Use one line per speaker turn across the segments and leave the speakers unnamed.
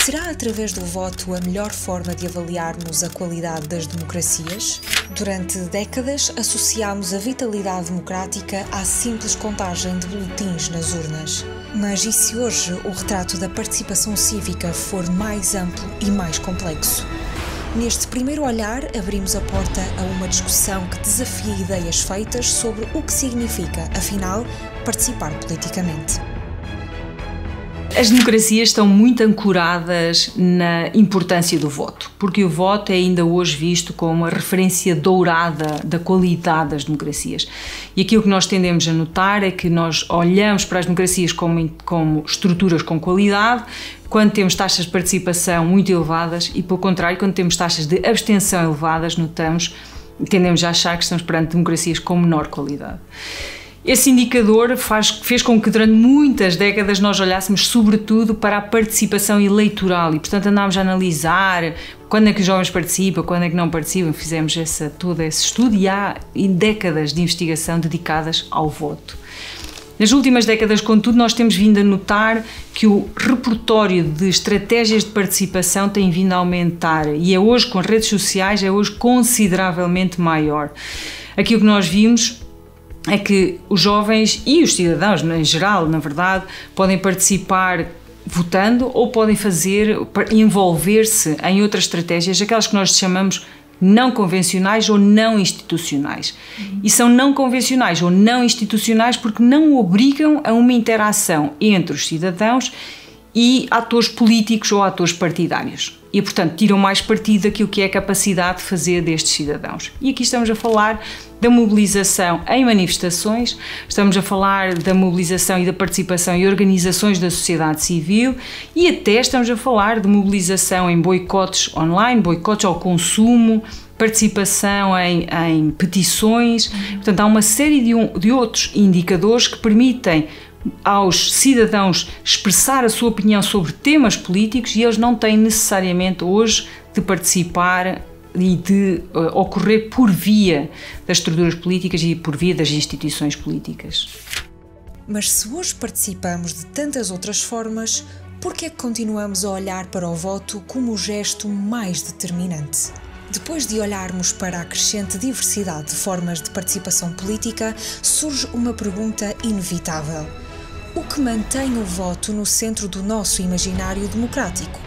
Será através do voto a melhor forma de avaliarmos a qualidade das democracias? Durante décadas, associámos a vitalidade democrática à simples contagem de boletins nas urnas. Mas e se hoje o retrato da participação cívica for mais amplo e mais complexo? Neste primeiro olhar, abrimos a porta a uma discussão que desafia ideias feitas sobre o que significa, afinal, participar politicamente.
As democracias estão muito ancoradas na importância do voto, porque o voto é ainda hoje visto como a referência dourada da qualidade das democracias. E aquilo que nós tendemos a notar é que nós olhamos para as democracias como estruturas com qualidade, quando temos taxas de participação muito elevadas e, pelo contrário, quando temos taxas de abstenção elevadas, tendemos a achar que estamos perante democracias com menor qualidade. Esse indicador fez com que durante muitas décadas nós olhássemos sobretudo para a participação eleitoral e, portanto, andámos a analisar quando é que os jovens participam, quando é que não participam, fizemos todo esse estudo e há décadas de investigação dedicadas ao voto. Nas últimas décadas, contudo, nós temos vindo a notar que o repertório de estratégias de participação tem vindo a aumentar e é hoje, com as redes sociais, é hoje consideravelmente maior. Aquilo que nós vimos é que os jovens e os cidadãos, em geral, na verdade, podem participar votando ou podem envolver-se em outras estratégias, aquelas que nós chamamos não convencionais ou não institucionais. E são não convencionais ou não institucionais porque não obrigam a uma interação entre os cidadãos e atores políticos ou atores partidários. E, portanto, tiram mais partido daquilo que é a capacidade de fazer destes cidadãos. E aqui estamos a falar da mobilização em manifestações, estamos a falar da mobilização e da participação em organizações da sociedade civil e até estamos a falar de mobilização em boicotes online, boicotes ao consumo, participação em petições. Portanto, há uma série de outros indicadores que permitem aos cidadãos expressar a sua opinião sobre temas políticos e eles não têm necessariamente hoje de participar e de ocorrer por via das estruturas políticas e por via das instituições políticas.
Mas se hoje participamos de tantas outras formas, por que é que continuamos a olhar para o voto como o gesto mais determinante? Depois de olharmos para a crescente diversidade de formas de participação política, surge uma pergunta inevitável. O que mantém o voto no centro do nosso imaginário democrático?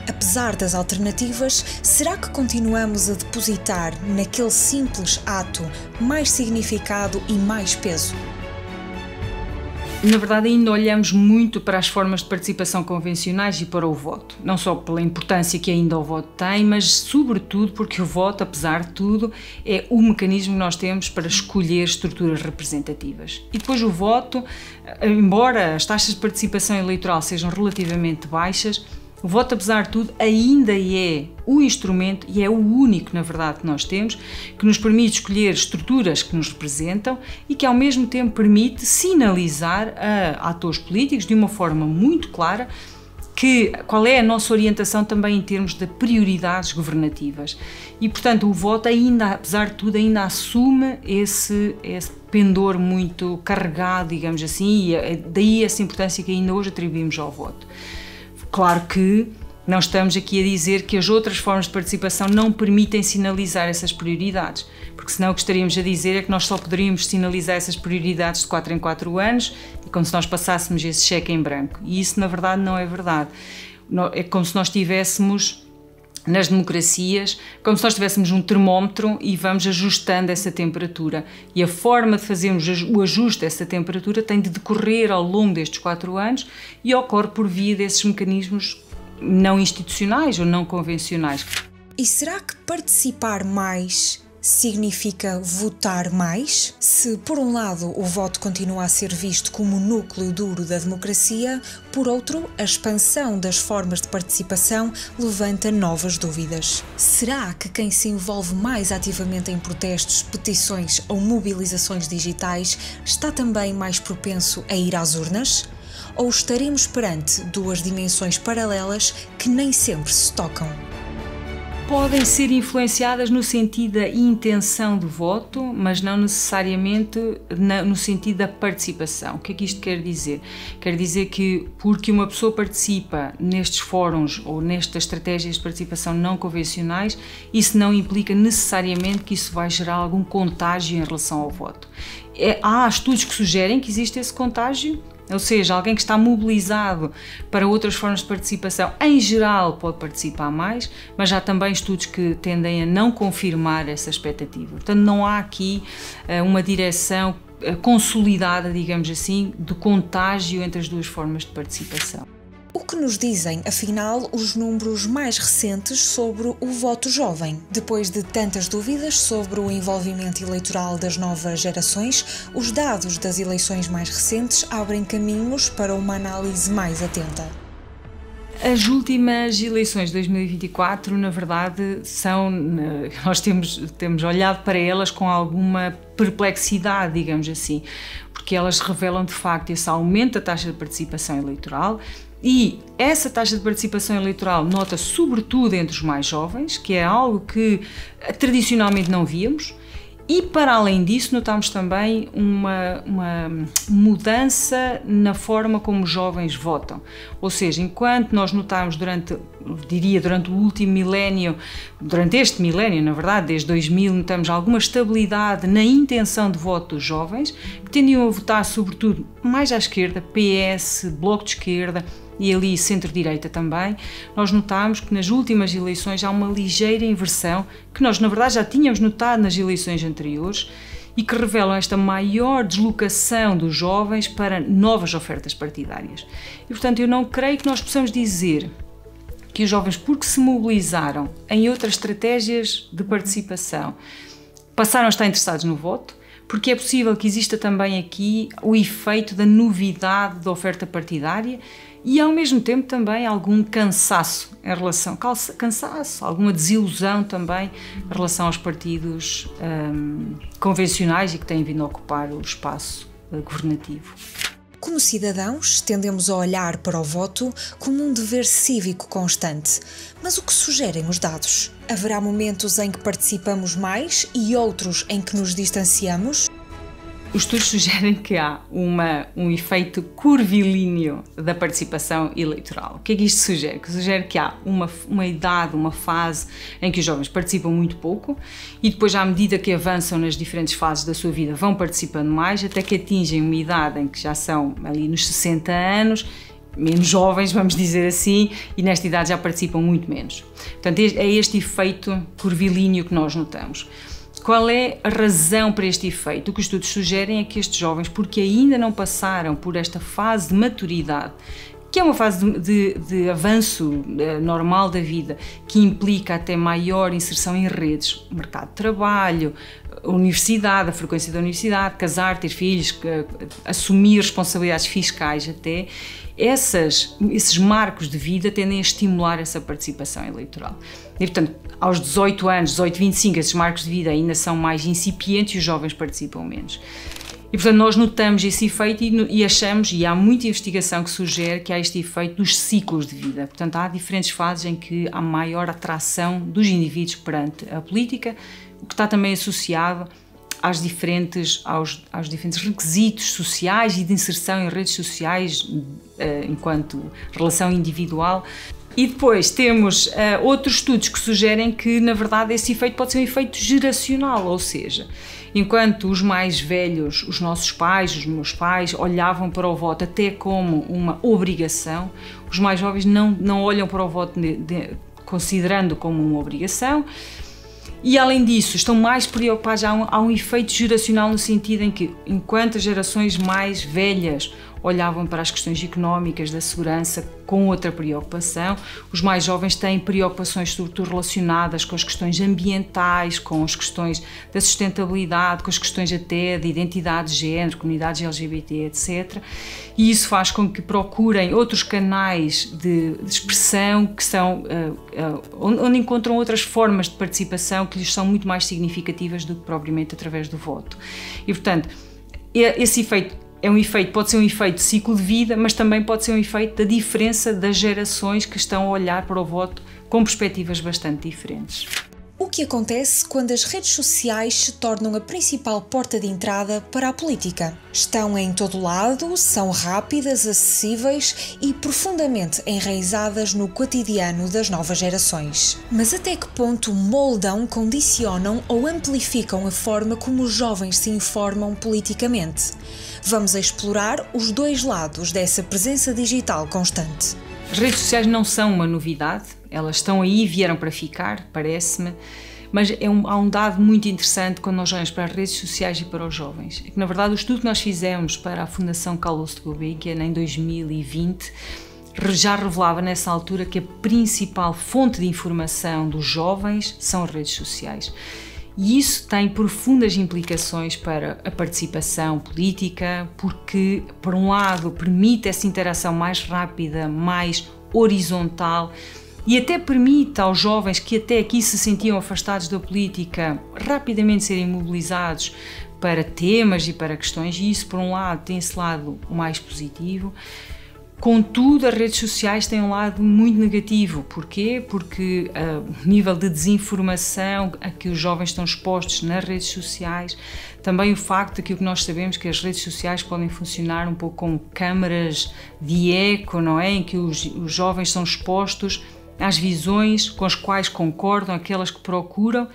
Apesar das alternativas, será que continuamos a depositar naquele simples ato mais significado e mais peso?
Na verdade, ainda olhamos muito para as formas de participação convencionais e para o voto. Não só pela importância que ainda o voto tem, mas sobretudo porque o voto, apesar de tudo, é o mecanismo que nós temos para escolher estruturas representativas. E depois o voto, embora as taxas de participação eleitoral sejam relativamente baixas, o voto, apesar de tudo, ainda é o instrumento, e é o único, na verdade, que nós temos, que nos permite escolher estruturas que nos representam e que, ao mesmo tempo, permite sinalizar a atores políticos, de uma forma muito clara, qual é a nossa orientação também em termos de prioridades governativas. E, portanto, o voto ainda, apesar de tudo, ainda assume esse pendor muito carregado, digamos assim, e daí essa importância que ainda hoje atribuímos ao voto. Claro que não estamos aqui a dizer que as outras formas de participação não permitem sinalizar essas prioridades, porque senão o que estaríamos a dizer é que nós só poderíamos sinalizar essas prioridades de 4 em 4 anos e como se nós passássemos esse cheque em branco. E isso, na verdade, não é verdade. É como se nós tivéssemos, nas democracias, como se nós tivéssemos um termómetro e vamos ajustando essa temperatura. E a forma de fazermos o ajuste dessa temperatura tem de decorrer ao longo destes 4 anos e ocorre por via desses mecanismos não institucionais ou não convencionais.
E será que participar mais significa votar mais? Se, por um lado, o voto continua a ser visto como o núcleo duro da democracia, por outro, a expansão das formas de participação levanta novas dúvidas. Será que quem se envolve mais ativamente em protestos, petições ou mobilizações digitais está também mais propenso a ir às urnas? Ou estaremos perante duas dimensões paralelas que nem sempre se tocam?
podem ser influenciadas no sentido da intenção do voto, mas não necessariamente no sentido da participação. O que é que isto quer dizer? Quer dizer que porque uma pessoa participa nestes fóruns ou nestas estratégias de participação não convencionais, isso não implica necessariamente que isso vai gerar algum contágio em relação ao voto. Há estudos que sugerem que existe esse contágio. Ou seja, alguém que está mobilizado para outras formas de participação, em geral, pode participar mais, mas há também estudos que tendem a não confirmar essa expectativa. Portanto, não há aqui uma direção consolidada, digamos assim, de contágio entre as duas formas de participação.
O que nos dizem, afinal, os números mais recentes sobre o voto jovem? Depois de tantas dúvidas sobre o envolvimento eleitoral das novas gerações, os dados das eleições mais recentes abrem caminhos para uma análise mais atenta.
As últimas eleições de 2024, na verdade, nós temos olhado para elas com alguma perplexidade, digamos assim, porque elas revelam de facto esse aumento da taxa de participação eleitoral. E essa taxa de participação eleitoral nota-se sobretudo entre os mais jovens, que é algo que tradicionalmente não víamos, e para além disso notamos também uma mudança na forma como os jovens votam. Ou seja, enquanto nós notámos durante o último milénio, durante este milénio, na verdade, desde 2000, notamos alguma estabilidade na intenção de voto dos jovens, que tendiam a votar sobretudo mais à esquerda, PS, Bloco de Esquerda, e ali centro-direita também. Nós notámos que nas últimas eleições há uma ligeira inversão, que nós na verdade já tínhamos notado nas eleições anteriores, e que revelam esta maior deslocação dos jovens para novas ofertas partidárias. E portanto eu não creio que nós possamos dizer que os jovens, porque se mobilizaram em outras estratégias de participação, passaram a estar interessados no voto, porque é possível que exista também aqui o efeito da novidade da oferta partidária e ao mesmo tempo também algum cansaço em relação, alguma desilusão também em relação aos partidos convencionais e que têm vindo a ocupar o espaço governativo.
Como cidadãos, tendemos a olhar para o voto como um dever cívico constante. Mas o que sugerem os dados? Haverá momentos em que participamos mais e outros em que nos distanciamos?
Os estudos sugerem que há um efeito curvilíneo da participação eleitoral. O que é que isto sugere? Sugere que há uma idade, uma fase em que os jovens participam muito pouco e depois, à medida que avançam nas diferentes fases da sua vida, vão participando mais, até que atingem uma idade em que já são ali nos 60 anos, menos jovens, vamos dizer assim, e nesta idade já participam muito menos. Portanto, é este efeito curvilíneo que nós notamos. Qual é a razão para este efeito? O que os estudos sugerem é que estes jovens, porque ainda não passaram por esta fase de maturidade, que é uma fase de avanço normal da vida, que implica até maior inserção em redes, mercado de trabalho, universidade, a frequência da universidade, casar, ter filhos, assumir responsabilidades fiscais até, esses marcos de vida tendem a estimular essa participação eleitoral. E, portanto, aos 18 anos, 18, 25, esses marcos de vida ainda são mais incipientes e os jovens participam menos. E, portanto, nós notamos esse efeito e achamos, e há muita investigação que sugere que há este efeito dos ciclos de vida. Portanto, há diferentes fases em que há maior atração dos indivíduos perante a política, o que está também associado aos diferentes requisitos sociais e de inserção em redes sociais enquanto relação individual. E depois temos outros estudos que sugerem que, na verdade, esse efeito pode ser um efeito geracional, ou seja, enquanto os mais velhos, os nossos pais, os meus pais, olhavam para o voto até como uma obrigação, os mais jovens não olham para o voto considerando como uma obrigação. E, além disso, estão mais preocupados, há um efeito geracional no sentido em que, enquanto as gerações mais velhas olhavam para as questões económicas, da segurança, com outra preocupação, os mais jovens têm preocupações sobretudo relacionadas com as questões ambientais, com as questões da sustentabilidade, com as questões até de identidade de género, comunidades LGBT, etc. E isso faz com que procurem outros canais de expressão que são, onde encontram outras formas de participação que lhes são muito mais significativas do que propriamente através do voto. E, portanto, esse efeito É um efeito, pode ser um efeito de ciclo de vida, mas também pode ser um efeito da diferença das gerações que estão a olhar para o voto com perspectivas bastante diferentes.
O que acontece quando as redes sociais se tornam a principal porta de entrada para a política? Estão em todo lado, são rápidas, acessíveis e profundamente enraizadas no cotidiano das novas gerações. Mas até que ponto moldam, condicionam ou amplificam a forma como os jovens se informam politicamente? Vamos explorar os dois lados dessa presença digital constante.
As redes sociais não são uma novidade, elas estão aí e vieram para ficar, parece-me, mas há um dado muito interessante quando nós olhamos para as redes sociais e para os jovens. É que, na verdade, o estudo que nós fizemos para a Fundação Carlos de Gulbenkian em 2020 já revelava nessa altura que a principal fonte de informação dos jovens são as redes sociais. E isso tem profundas implicações para a participação política, porque, por um lado, permite essa interação mais rápida, mais horizontal e até permite aos jovens que até aqui se sentiam afastados da política rapidamente serem mobilizados para temas e para questões, e isso, por um lado, tem esse lado mais positivo. Contudo, as redes sociais têm um lado muito negativo. Porquê? Porque o nível de desinformação a que os jovens estão expostos nas redes sociais, também o facto de que o que nós sabemos que as redes sociais podem funcionar um pouco como câmaras de eco, não é? Em que os jovens são expostos às visões com as quais concordam, aquelas que procuram,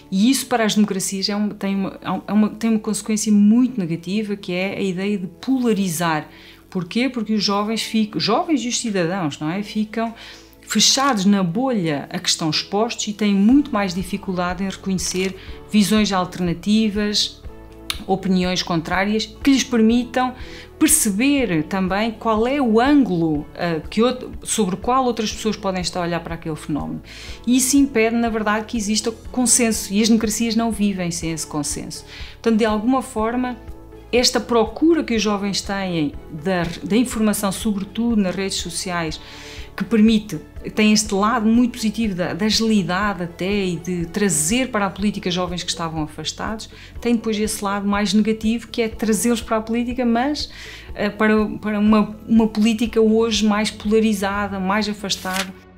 e isso para as democracias tem uma consequência muito negativa, que é a ideia de polarizar. Porquê? Porque os jovens e os cidadãos, não é? Ficam fechados na bolha a que estão expostos e têm muito mais dificuldade em reconhecer visões alternativas, opiniões contrárias, que lhes permitam perceber também qual é o ângulo sobre o qual outras pessoas podem estar a olhar para aquele fenómeno. E isso impede, na verdade, que exista consenso, e as democracias não vivem sem esse consenso. Portanto, de alguma forma, esta procura que os jovens têm da informação, sobretudo nas redes sociais, que tem este lado muito positivo da agilidade até e de trazer para a política jovens que estavam afastados, tem depois esse lado mais negativo, que é trazê-los para a política, mas para uma política hoje mais polarizada, mais afastada.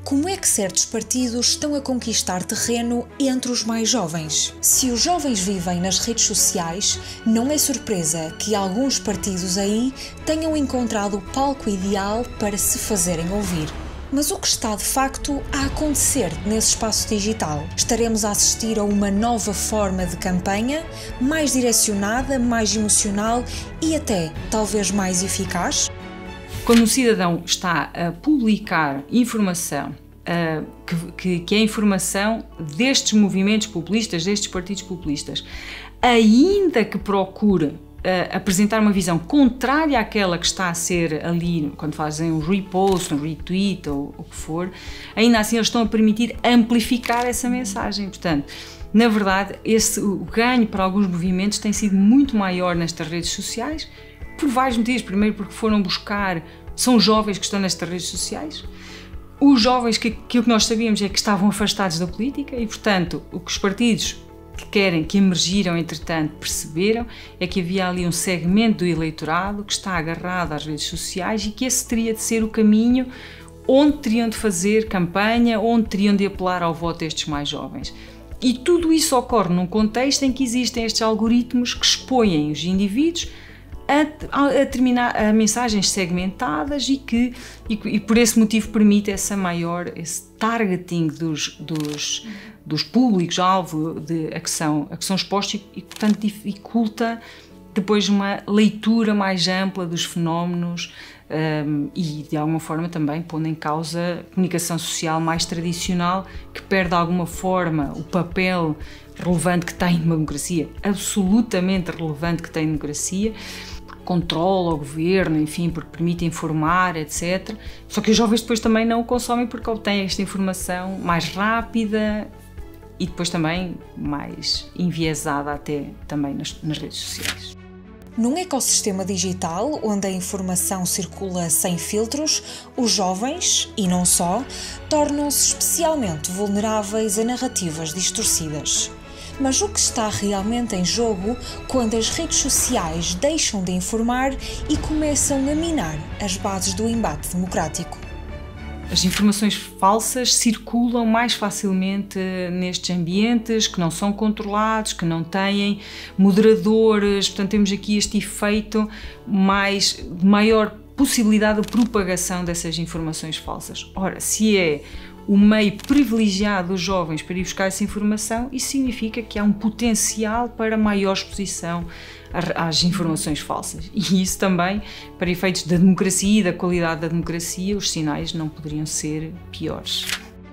Como é que certos partidos estão a conquistar terreno entre os mais jovens? Se os jovens vivem nas redes sociais, não é surpresa que alguns partidos aí tenham encontrado o palco ideal para se fazerem ouvir. Mas o que está de facto a acontecer nesse espaço digital? Estaremos a assistir a uma nova forma de campanha, mais direcionada, mais emocional e até, talvez, mais eficaz?
Quando um cidadão está a publicar informação, que é informação destes movimentos populistas, destes partidos populistas, ainda que procure apresentar uma visão contrária àquela que está a ser ali, quando fazem um repost, um retweet ou o que for, ainda assim eles estão a permitir amplificar essa mensagem. Portanto, na verdade, o ganho para alguns movimentos tem sido muito maior nestas redes sociais, por vários motivos. Primeiro, porque são jovens que estão nestas redes sociais. Os jovens que o que nós sabíamos é que estavam afastados da política e, portanto, o que os partidos que emergiram, entretanto, perceberam é que havia ali um segmento do eleitorado que está agarrado às redes sociais e que esse teria de ser o caminho onde teriam de fazer campanha, onde teriam de apelar ao voto destes mais jovens. E tudo isso ocorre num contexto em que existem estes algoritmos que expõem os indivíduos a mensagens segmentadas e por esse motivo permite esse targeting dos públicos-alvo a que são expostos e, portanto, dificulta depois uma leitura mais ampla dos fenómenos e, de alguma forma, também pondo em causa a comunicação social mais tradicional, que perde, de alguma forma, o papel relevante que tem numa democracia, absolutamente relevante que tem na democracia, controla o governo, enfim, porque permite informar, etc. Só que os jovens depois também não o consomem porque obtêm esta informação mais rápida e depois também mais enviesada até também nas redes sociais.
Num ecossistema digital onde a informação circula sem filtros, os jovens, e não só, tornam-se especialmente vulneráveis a narrativas distorcidas. Mas o que está realmente em jogo quando as redes sociais deixam de informar e começam a minar as bases do embate democrático?
As informações falsas circulam mais facilmente nestes ambientes que não são controlados, que não têm moderadores, portanto temos aqui este efeito de maior possibilidade de propagação dessas informações falsas. Ora, se é o meio privilegiado dos jovens para ir buscar essa informação, isso significa que há um potencial para maior exposição às informações falsas. E isso também, para efeitos da democracia e da qualidade da democracia, os sinais não poderiam ser piores.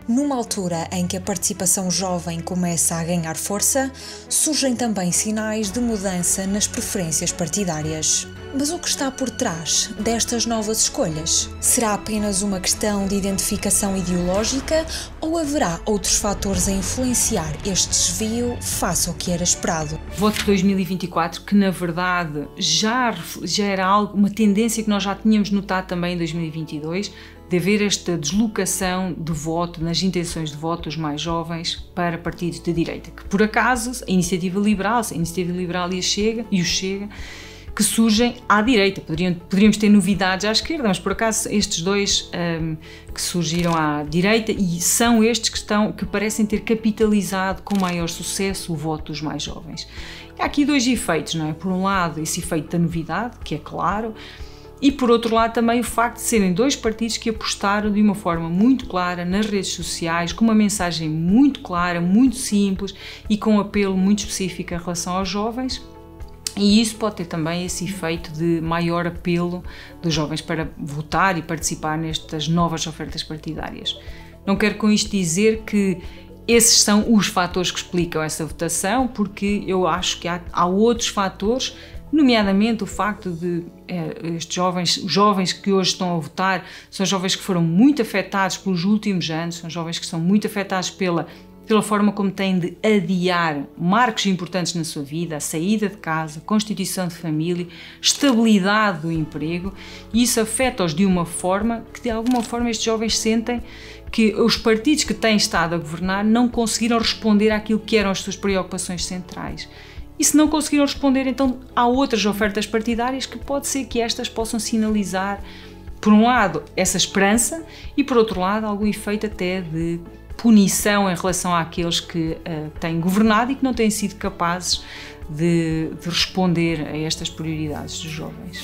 Numa altura em que a participação jovem começa a ganhar força, surgem também sinais de mudança nas preferências partidárias. Mas o que está por trás destas novas escolhas? Será apenas uma questão de identificação ideológica ou haverá outros fatores a influenciar este desvio face ao que era esperado?
O voto de 2024, que na verdade já era uma tendência que nós já tínhamos notado também em 2022, de haver esta deslocação de voto, nas intenções de voto dos mais jovens para partidos de direita, que por acaso a Iniciativa Liberal e o Chega, que surgem à direita. Poderíamos ter novidades à esquerda, mas por acaso estes dois que surgiram à direita e são estes que parecem ter capitalizado com maior sucesso o voto dos mais jovens. E há aqui dois efeitos, não é? Por um lado, esse efeito da novidade, que é claro, e por outro lado também o facto de serem dois partidos que apostaram de uma forma muito clara nas redes sociais, com uma mensagem muito clara, muito simples e com um apelo muito específico em relação aos jovens. E isso pode ter também esse efeito de maior apelo dos jovens para votar e participar nestas novas ofertas partidárias. Não quero com isto dizer que esses são os fatores que explicam essa votação, porque eu acho que há outros fatores, nomeadamente o facto de estes jovens que hoje estão a votar, são jovens que foram muito afetados pelos últimos anos, são jovens que são muito afetados pela forma como têm de adiar marcos importantes na sua vida, a saída de casa, a constituição de família, estabilidade do emprego, e isso afeta-os de uma forma que, de alguma forma, estes jovens sentem que os partidos que têm estado a governar não conseguiram responder àquilo que eram as suas preocupações centrais. E se não conseguiram responder, então há outras ofertas partidárias que pode ser que estas possam sinalizar, por um lado, essa esperança e, por outro lado, algum efeito até de punição em relação àqueles que têm governado e que não têm sido capazes de responder a estas prioridades dos jovens.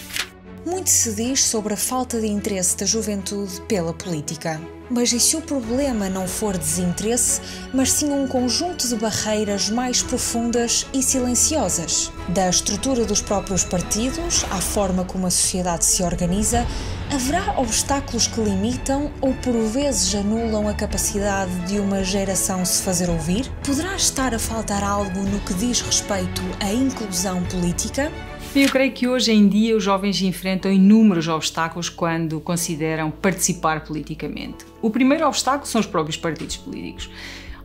Muito se diz sobre a falta de interesse da juventude pela política. Mas e se o problema não for desinteresse, mas sim um conjunto de barreiras mais profundas e silenciosas? Da estrutura dos próprios partidos à forma como a sociedade se organiza, haverá obstáculos que limitam ou por vezes anulam a capacidade de uma geração se fazer ouvir? Poderá estar a faltar algo no que diz respeito à inclusão política?
Eu creio que hoje em dia os jovens enfrentam inúmeros obstáculos quando consideram participar politicamente. O primeiro obstáculo são os próprios partidos políticos.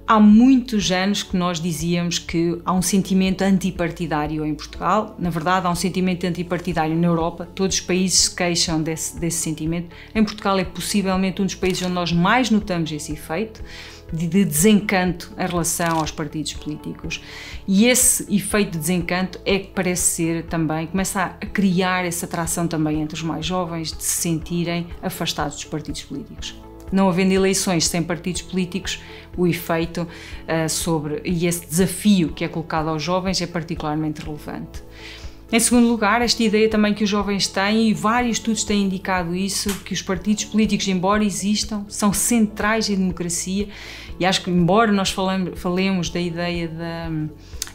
Há muitos anos que nós dizíamos que há um sentimento antipartidário em Portugal. Na verdade, há um sentimento antipartidário na Europa. Todos os países se queixam desse sentimento. Em Portugal é possivelmente um dos países onde nós mais notamos esse efeito de desencanto em relação aos partidos políticos. E esse efeito de desencanto é que parece ser também, começa a criar essa atração também entre os mais jovens de se sentirem afastados dos partidos políticos. Não havendo eleições sem partidos políticos, o efeito e esse desafio que é colocado aos jovens é particularmente relevante. Em segundo lugar, esta ideia também que os jovens têm, e vários estudos têm indicado isso, que os partidos políticos, embora existam, são centrais em democracia, e acho que, embora nós falemos da ideia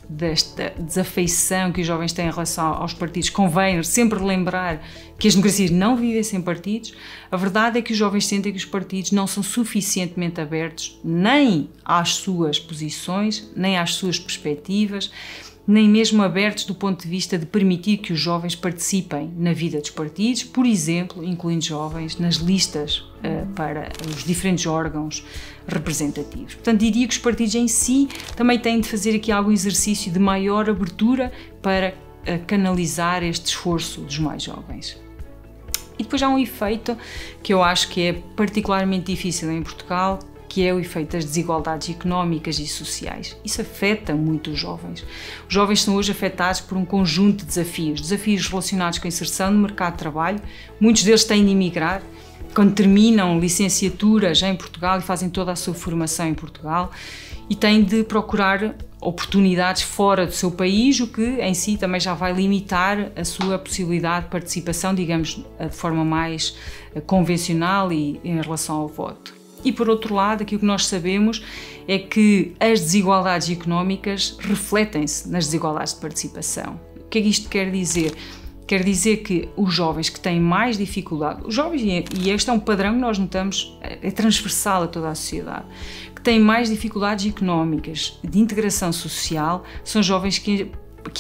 desta desafeição que os jovens têm em relação aos partidos, convém sempre lembrar que as democracias não vivem sem partidos. A verdade é que os jovens sentem que os partidos não são suficientemente abertos nem às suas posições, nem às suas perspectivas, nem mesmo abertos do ponto de vista de permitir que os jovens participem na vida dos partidos, por exemplo, incluindo jovens nas listas para os diferentes órgãos representativos. Portanto, diria que os partidos em si também têm de fazer aqui algum exercício de maior abertura para canalizar este esforço dos mais jovens. E depois há um efeito que eu acho que é particularmente difícil em Portugal, que é o efeito das desigualdades económicas e sociais. Isso afeta muito os jovens. Os jovens são hoje afetados por um conjunto de desafios relacionados com a inserção no mercado de trabalho. Muitos deles têm de emigrar quando terminam licenciaturas em Portugal e fazem toda a sua formação em Portugal, e têm de procurar oportunidades fora do seu país, o que em si também já vai limitar a sua possibilidade de participação, digamos, de forma mais convencional e em relação ao voto. E por outro lado, aquilo que nós sabemos é que as desigualdades económicas refletem-se nas desigualdades de participação. O que é que isto quer dizer? Quer dizer que os jovens que têm mais dificuldade, os jovens, e este é um padrão que nós notamos, é transversal a toda a sociedade, que têm mais dificuldades económicas, de integração social, são jovens que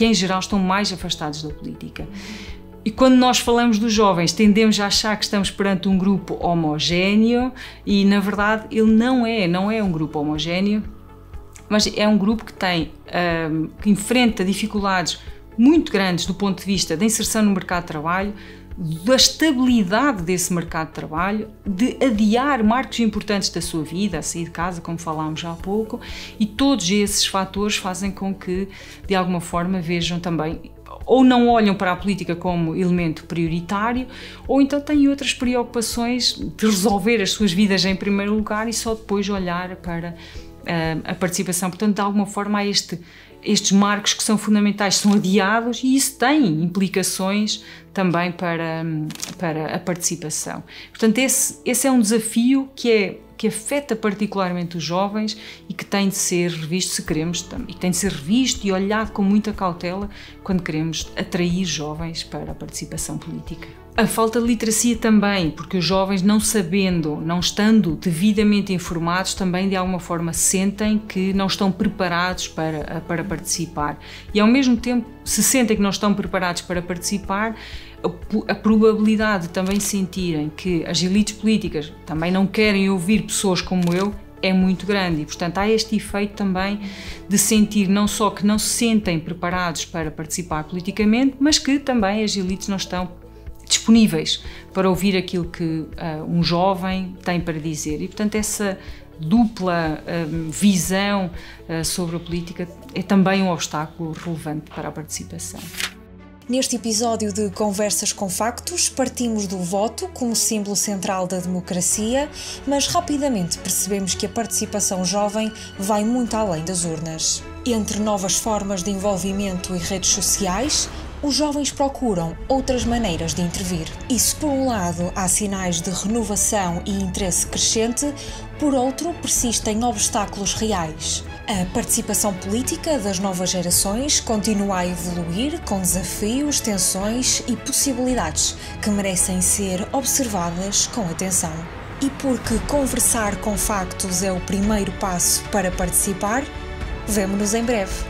em geral estão mais afastados da política. E quando nós falamos dos jovens, tendemos a achar que estamos perante um grupo homogéneo, e na verdade ele não é um grupo homogéneo, mas é um grupo que enfrenta dificuldades muito grandes do ponto de vista da inserção no mercado de trabalho, da estabilidade desse mercado de trabalho, de adiar marcos importantes da sua vida, a sair de casa, como falámos já há pouco, e todos esses fatores fazem com que, de alguma forma, vejam também, ou não olham para a política como elemento prioritário, ou então têm outras preocupações de resolver as suas vidas em primeiro lugar e só depois olhar para a participação. Portanto, de alguma forma, há estes marcos que são fundamentais, são adiados, e isso tem implicações também para a participação. Portanto, esse é um desafio que afeta particularmente os jovens e que tem de ser revisto, se queremos, e tem de ser revisto e olhado com muita cautela quando queremos atrair jovens para a participação política. A falta de literacia também, porque os jovens, não estando devidamente informados, também de alguma forma sentem que não estão preparados para participar. E ao mesmo tempo, se sentem que não estão preparados para participar, a probabilidade de também sentirem que as elites políticas também não querem ouvir pessoas como eu é muito grande, e portanto há este efeito também de sentir não só que não se sentem preparados para participar politicamente, mas que também as elites não estão disponíveis para ouvir aquilo que um jovem tem para dizer. E portanto essa dupla visão sobre a política é também um obstáculo relevante para a participação.
Neste episódio de Conversas com Factos, partimos do voto como símbolo central da democracia, mas rapidamente percebemos que a participação jovem vai muito além das urnas. Entre novas formas de envolvimento e redes sociais, os jovens procuram outras maneiras de intervir. E se por um lado há sinais de renovação e interesse crescente, por outro persistem obstáculos reais. A participação política das novas gerações continua a evoluir com desafios, tensões e possibilidades que merecem ser observadas com atenção. E porque conversar com factos é o primeiro passo para participar, vemo-nos em breve.